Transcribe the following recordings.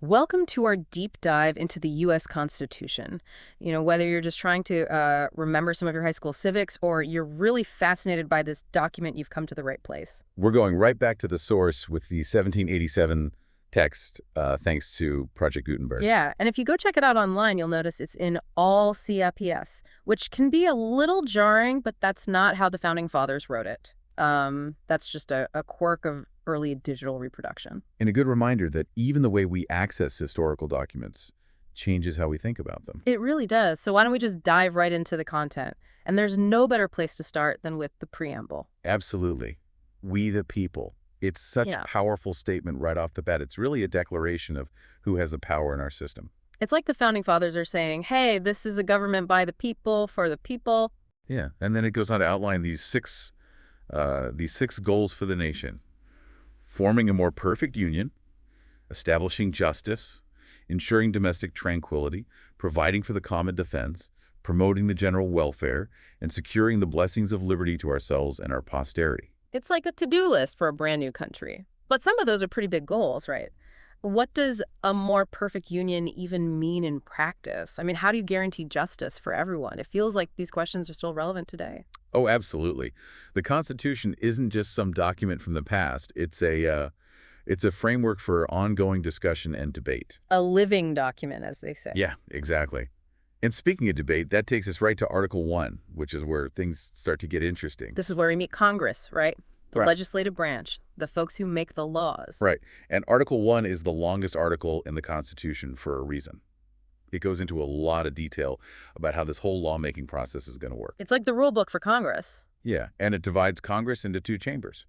Welcome to our deep dive into the U.S. Constitution. Whether you're just trying to remember some of your high school civics or you're really fascinated by this document, you've come to the right place. We're going right back to the source with the 1787 text, thanks to Project Gutenberg. Yeah, and if you go check it out online, you'll notice it's in all CIPS, which can be a little jarring, but that's not how the Founding Fathers wrote it. That's just a quirk of early digital reproduction. And a good reminder that even the way we access historical documents changes how we think about them. It really does. So why don't we just dive right into the content? And there's no better place to start than with the preamble. Absolutely. We the people. It's such Yeah. a powerful statement right off the bat. It's really a declaration of who has the power in our system. It's like the Founding Fathers are saying, hey, this is a government by the people, for the people. Yeah. And then it goes on to outline these six goals for the nation: forming a more perfect union, establishing justice, ensuring domestic tranquility, providing for the common defense, promoting the general welfare, and securing the blessings of liberty to ourselves and our posterity. It's like a to-do list for a brand new country. But some of those are pretty big goals, right? What does a more perfect union even mean in practice? I mean, how do you guarantee justice for everyone? It feels like these questions are still relevant today. Oh, absolutely. The Constitution isn't just some document from the past. It's a framework for ongoing discussion and debate. A living document, as they say. Yeah, exactly. And speaking of debate, that takes us right to Article 1, which is where things start to get interesting. This is where we meet Congress, right? The Right. legislative branch, the folks who make the laws. Right. And Article 1 is the longest article in the Constitution for a reason. It goes into a lot of detail about how this whole lawmaking process is going to work. It's like the rule book for Congress. Yeah, and it divides Congress into two chambers,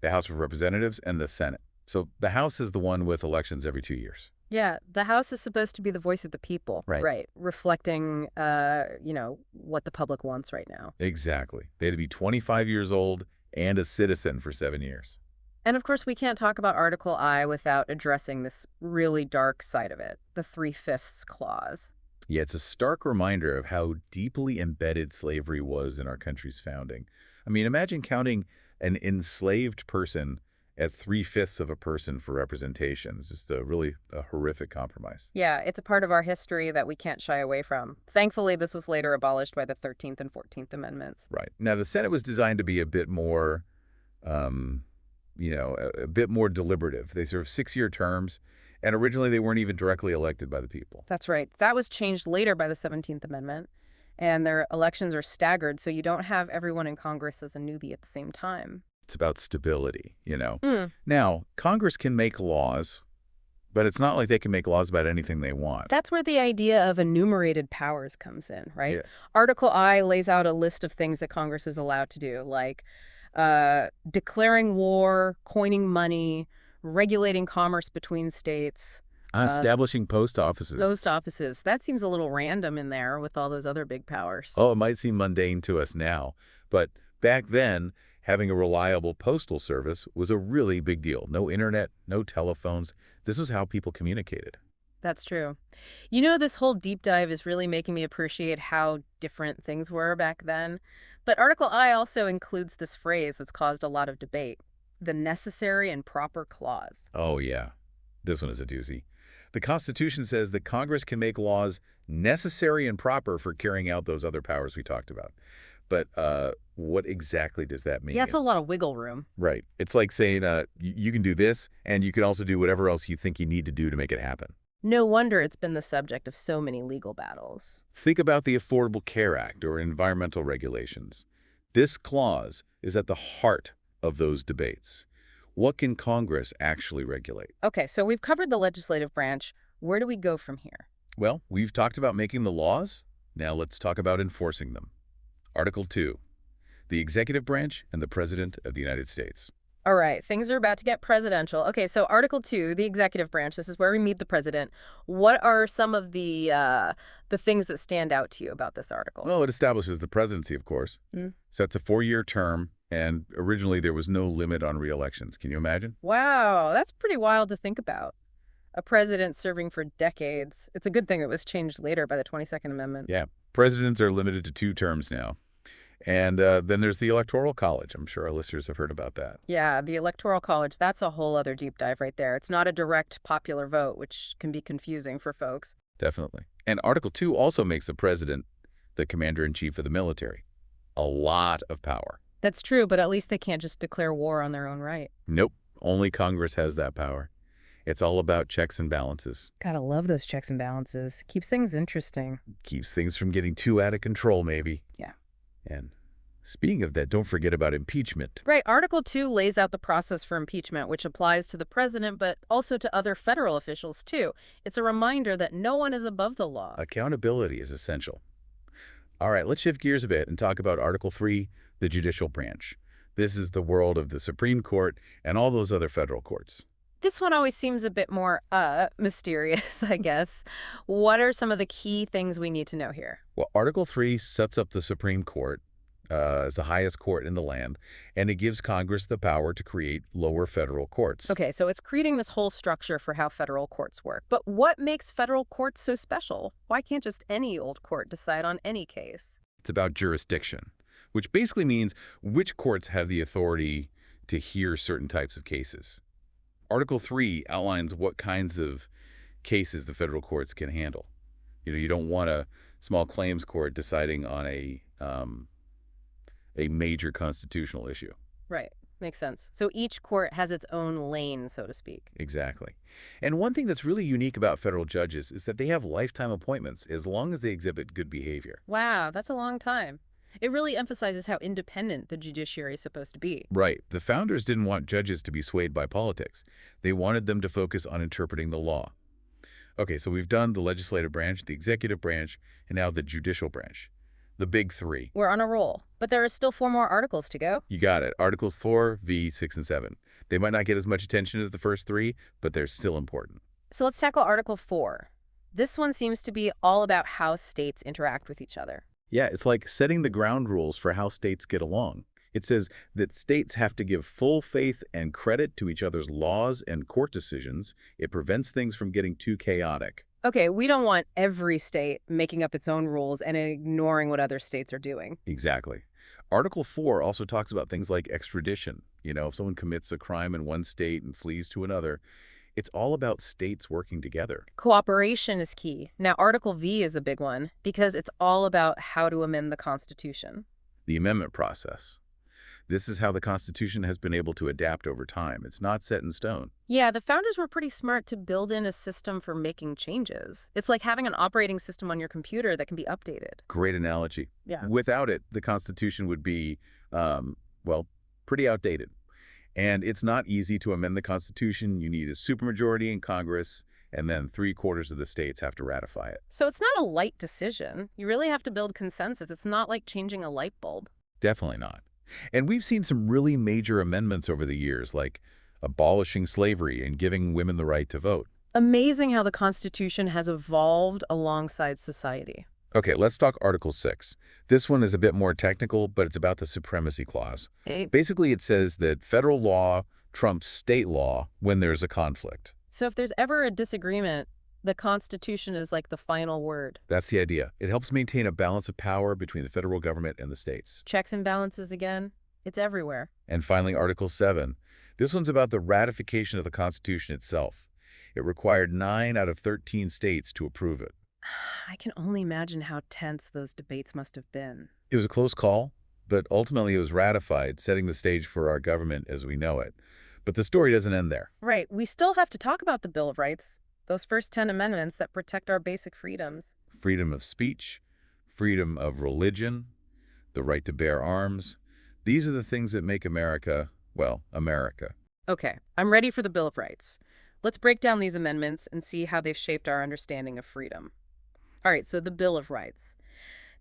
the House of Representatives and the Senate. So the House is the one with elections every 2 years. Yeah, the House is supposed to be the voice of the people, Right. reflecting, what the public wants right now. Exactly. They had to be 25 years old and a citizen for 7 years. And of course, we can't talk about Article I without addressing this really dark side of it, the three-fifths clause. Yeah, it's a stark reminder of how deeply embedded slavery was in our country's founding. I mean, imagine counting an enslaved person as 3/5 of a person for representation. It's just a horrific compromise. Yeah, it's a part of our history that we can't shy away from. Thankfully, this was later abolished by the 13th and 14th Amendments. Right. Now, the Senate was designed to be a bit more, um, a bit more deliberative. They serve 6-year terms, and originally they weren't even directly elected by the people. That's right. That was changed later by the 17th Amendment, and their elections are staggered, so you don't have everyone in Congress as a newbie at the same time. It's about stability. Hmm. Now, Congress can make laws, but it's not like they can make laws about anything they want. That's where the idea of enumerated powers comes in, right? Yeah. Article I lays out a list of things that Congress is allowed to do, like declaring war, coining money, regulating commerce between states, Establishing post offices. post offices. That seems a little random in there with all those other big powers. Oh, it might seem mundane to us now, but back then, having a reliable postal service was a really big deal. No internet, no telephones. This is how people communicated. That's true. This whole deep dive is really making me appreciate how different things were back then. But Article I also includes this phrase that's caused a lot of debate, the necessary and proper clause. Oh, yeah. This one is a doozy. The Constitution says that Congress can make laws necessary and proper for carrying out those other powers we talked about. But what exactly does that mean? Yeah, it's a lot of wiggle room. Right. It's like saying you can do this, and you can also do whatever else you think you need to do to make it happen. No wonder it's been the subject of so many legal battles. Think about the Affordable Care Act or environmental regulations. This clause is at the heart of those debates. What can Congress actually regulate? Okay, so we've covered the legislative branch. Where do we go from here? Well, we've talked about making the laws. Now let's talk about enforcing them. Article 2, the executive branch and the President of the United States. All right, things are about to get presidential. Okay, so Article 2, the executive branch, this is where we meet the president. What are some of the things that stand out to you about this article? Well, it establishes the presidency, of course, Mm. sets a 4-year term, and originally there was no limit on re-elections. Can you imagine? Wow, that's pretty wild to think about. A president serving for decades. It's a good thing it was changed later by the 22nd Amendment. Yeah, presidents are limited to 2 terms now. And then there's the Electoral College. I'm sure our listeners have heard about that. Yeah, the Electoral College, that's a whole other deep dive right there. It's not a direct popular vote, which can be confusing for folks. Definitely. And Article 2 also makes the president the commander-in-chief of the military. A lot of power. That's true, but at least they can't just declare war on their own right. Nope. Only Congress has that power. It's all about checks and balances. Gotta love those checks and balances. Keeps things interesting. Keeps things from getting too out of control, maybe. Yeah. And speaking of that, don't forget about impeachment. Right. Article 2 lays out the process for impeachment, which applies to the president, but also to other federal officials, too. It's a reminder that no one is above the law. Accountability is essential. All right, let's shift gears a bit and talk about Article 3, the judicial branch. This is the world of the Supreme Court and all those other federal courts. This one always seems a bit more, mysterious, I guess. What are some of the key things we need to know here? Well, Article 3 sets up the Supreme Court as the highest court in the land, and it gives Congress the power to create lower federal courts. Okay, so it's creating this whole structure for how federal courts work. But what makes federal courts so special? Why can't just any old court decide on any case? It's about jurisdiction, which basically means which courts have the authority to hear certain types of cases. Article 3 outlines what kinds of cases the federal courts can handle. You don't want a small claims court deciding on a major constitutional issue. Right. Makes sense. So each court has its own lane, so to speak. Exactly. And one thing that's really unique about federal judges is that they have lifetime appointments as long as they exhibit good behavior. Wow, that's a long time. It really emphasizes how independent the judiciary is supposed to be. Right. The founders didn't want judges to be swayed by politics. They wanted them to focus on interpreting the law. Okay, so we've done the legislative branch, the executive branch, and now the judicial branch. The big three. We're on a roll, but there are still 4 more articles to go. You got it. Articles 4, V, 6, and 7. They might not get as much attention as the first 3, but they're still important. So let's tackle Article 4. This one seems to be all about how states interact with each other. Yeah, it's like setting the ground rules for how states get along. It says that states have to give full faith and credit to each other's laws and court decisions. It prevents things from getting too chaotic. Okay, we don't want every state making up its own rules and ignoring what other states are doing. Exactly. Article 4 also talks about things like extradition. If someone commits a crime in one state and flees to another, it's all about states working together. Cooperation is key. Now, Article V is a big one because it's all about how to amend the Constitution. The amendment process. This is how the Constitution has been able to adapt over time. It's not set in stone. Yeah, the founders were pretty smart to build in a system for making changes. It's like having an operating system on your computer that can be updated. Great analogy. Yeah. Without it, the Constitution would be, pretty outdated. And it's not easy to amend the Constitution. You need a supermajority in Congress, and then 3/4 of the states have to ratify it. So it's not a light decision. You really have to build consensus. It's not like changing a light bulb. Definitely not. And we've seen some really major amendments over the years, like abolishing slavery and giving women the right to vote. Amazing how the Constitution has evolved alongside society. Okay, let's talk Article 6. This one is a bit more technical, but it's about the Supremacy Clause. Basically, it says that federal law trumps state law when there's a conflict. So if there's ever a disagreement, the Constitution is like the final word. That's the idea. It helps maintain a balance of power between the federal government and the states. Checks and balances again. It's everywhere. And finally, Article 7. This one's about the ratification of the Constitution itself. It required 9 out of 13 states to approve it. I can only imagine how tense those debates must have been. It was a close call, but ultimately it was ratified, setting the stage for our government as we know it. But the story doesn't end there. Right. We still have to talk about the Bill of Rights, those first 10 amendments that protect our basic freedoms. Freedom of speech, freedom of religion, the right to bear arms. These are the things that make America, well, America. Okay, I'm ready for the Bill of Rights. Let's break down these amendments and see how they've shaped our understanding of freedom. All right, so the Bill of Rights.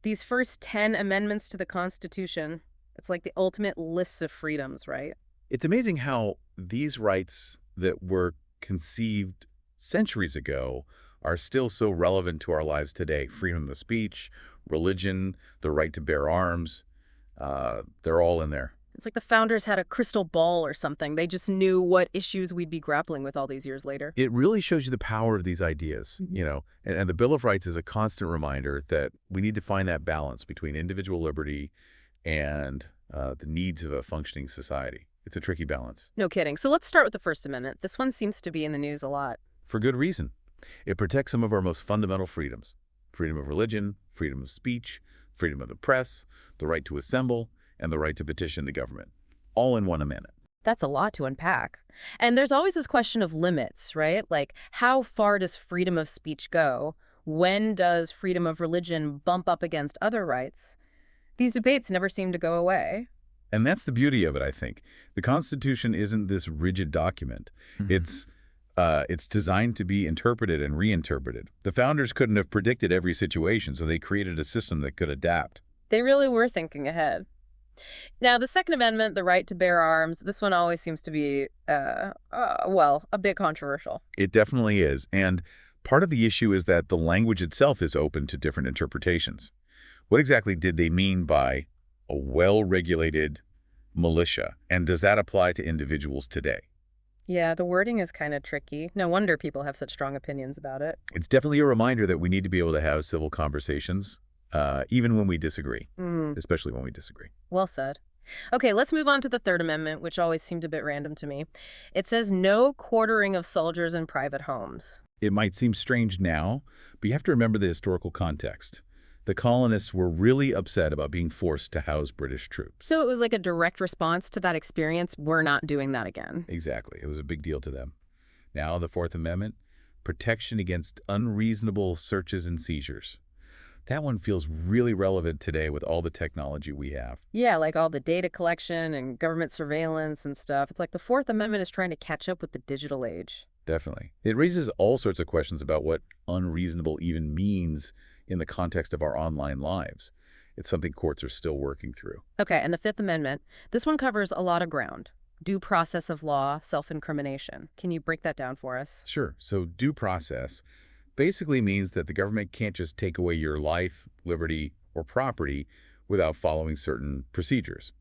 These first 10 amendments to the Constitution, it's like the ultimate list of freedoms, right? It's amazing how these rights that were conceived centuries ago are still so relevant to our lives today. Freedom of speech, religion, the right to bear arms, they're all in there. It's like the founders had a crystal ball or something. They just knew what issues we'd be grappling with all these years later. It really shows you the power of these ideas, and the Bill of Rights is a constant reminder that we need to find that balance between individual liberty and the needs of a functioning society. It's a tricky balance. No kidding. So let's start with the First Amendment. This one seems to be in the news a lot. For good reason. It protects some of our most fundamental freedoms. Freedom of religion, freedom of speech, freedom of the press, the right to assemble, and the right to petition the government. All in one amendment. That's a lot to unpack. And there's always this question of limits, right? Like, how far does freedom of speech go? When does freedom of religion bump up against other rights? These debates never seem to go away. And that's the beauty of it, I think. The Constitution isn't this rigid document. It's designed to be interpreted and reinterpreted. The founders couldn't have predicted every situation, so they created a system that could adapt. They really were thinking ahead. Now, the Second Amendment, the right to bear arms, this one always seems to be, well, a bit controversial. It definitely is. And part of the issue is that the language itself is open to different interpretations. What exactly did they mean by a well-regulated militia? And does that apply to individuals today? Yeah, the wording is kind of tricky. No wonder people have such strong opinions about it. It's definitely a reminder that we need to be able to have civil conversations, even when we disagree, especially when we disagree. Well said. Okay, let's move on to the Third Amendment, which always seemed a bit random to me. It says no quartering of soldiers in private homes. It might seem strange now, but you have to remember the historical context. The colonists were really upset about being forced to house British troops. So it was like a direct response to that experience. We're not doing that again. Exactly. It was a big deal to them. Now, the Fourth Amendment, protection against unreasonable searches and seizures. That one feels really relevant today with all the technology we have. Yeah, like all the data collection and government surveillance and stuff. It's like the Fourth Amendment is trying to catch up with the digital age. Definitely. It raises all sorts of questions about what unreasonable even means in the context of our online lives. It's something courts are still working through. Okay, and the Fifth Amendment, this one covers a lot of ground. Due process of law, self-incrimination. Can you break that down for us? Sure. So due process basically means that the government can't just take away your life, liberty, or property without following certain procedures.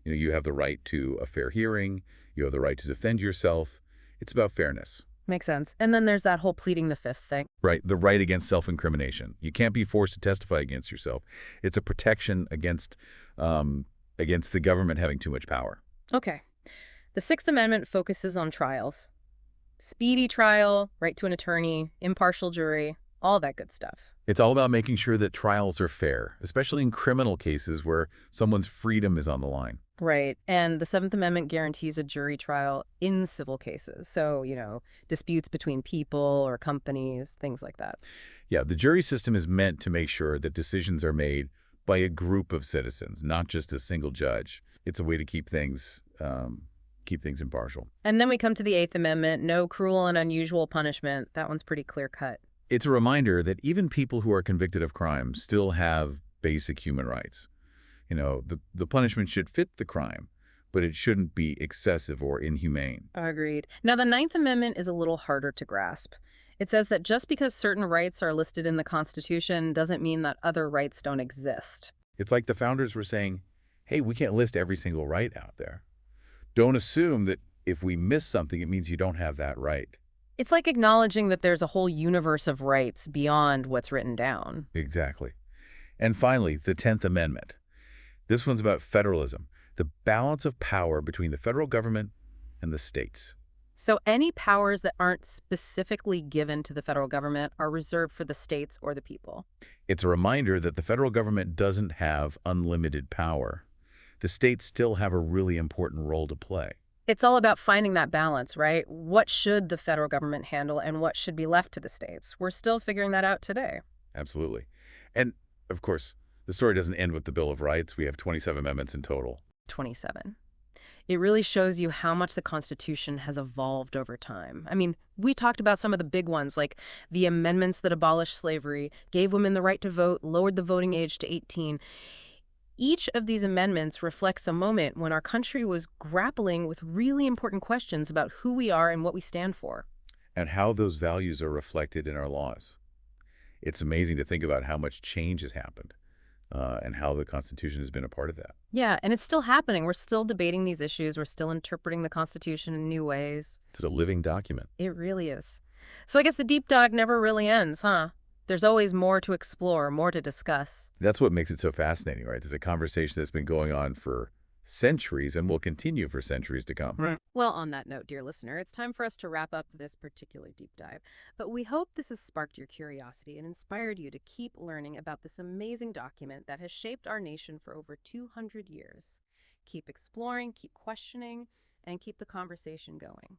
You have the right to a fair hearing. You have the right to defend yourself. It's about fairness. Makes sense. And then there's that whole pleading the fifth thing. Right, the right against self-incrimination. You can't be forced to testify against yourself. It's a protection against the government having too much power. Okay. The Sixth Amendment focuses on trials. Speedy trial, right to an attorney, impartial jury, all that good stuff. It's all about making sure that trials are fair, especially in criminal cases where someone's freedom is on the line. Right. And the Seventh Amendment guarantees a jury trial in civil cases. So, disputes between people or companies, things like that. Yeah, the jury system is meant to make sure that decisions are made by a group of citizens, not just a single judge. It's a way to keep things impartial. And then we come to the Eighth Amendment, no cruel and unusual punishment. That one's pretty clear cut. It's a reminder that even people who are convicted of crime still have basic human rights. The punishment should fit the crime, but it shouldn't be excessive or inhumane. Agreed. Now, the Ninth Amendment is a little harder to grasp. It says that just because certain rights are listed in the Constitution doesn't mean that other rights don't exist. It's like the founders were saying, hey, we can't list every single right out there. Don't assume that if we miss something, it means you don't have that right. It's like acknowledging that there's a whole universe of rights beyond what's written down. Exactly. And finally, the 10th Amendment. This one's about federalism, the balance of power between the federal government and the states. So any powers that aren't specifically given to the federal government are reserved for the states or the people. It's a reminder that the federal government doesn't have unlimited power. The states still have a really important role to play. It's all about finding that balance, right? What should the federal government handle and what should be left to the states? We're still figuring that out today. Absolutely. And, of course, the story doesn't end with the Bill of Rights. We have 27 amendments in total. 27. It really shows you how much the Constitution has evolved over time. I mean, we talked about some of the big ones, like the amendments that abolished slavery, gave women the right to vote, lowered the voting age to 18. Each of these amendments reflects a moment when our country was grappling with really important questions about who we are and what we stand for. And how those values are reflected in our laws. It's amazing to think about how much change has happened. And how the Constitution has been a part of that. Yeah, and it's still happening. We're still debating these issues. We're still interpreting the Constitution in new ways. It's a living document. It really is. So I guess the deep dive never really ends, huh? There's always more to explore, more to discuss. That's what makes it so fascinating, right? It's a conversation that's been going on for centuries and will continue for centuries to come. Right. Well, on that note, dear listener, it's time for us to wrap up this particular deep dive. But we hope this has sparked your curiosity and inspired you to keep learning about this amazing document that has shaped our nation for over 200 years. Keep exploring, keep questioning, and keep the conversation going.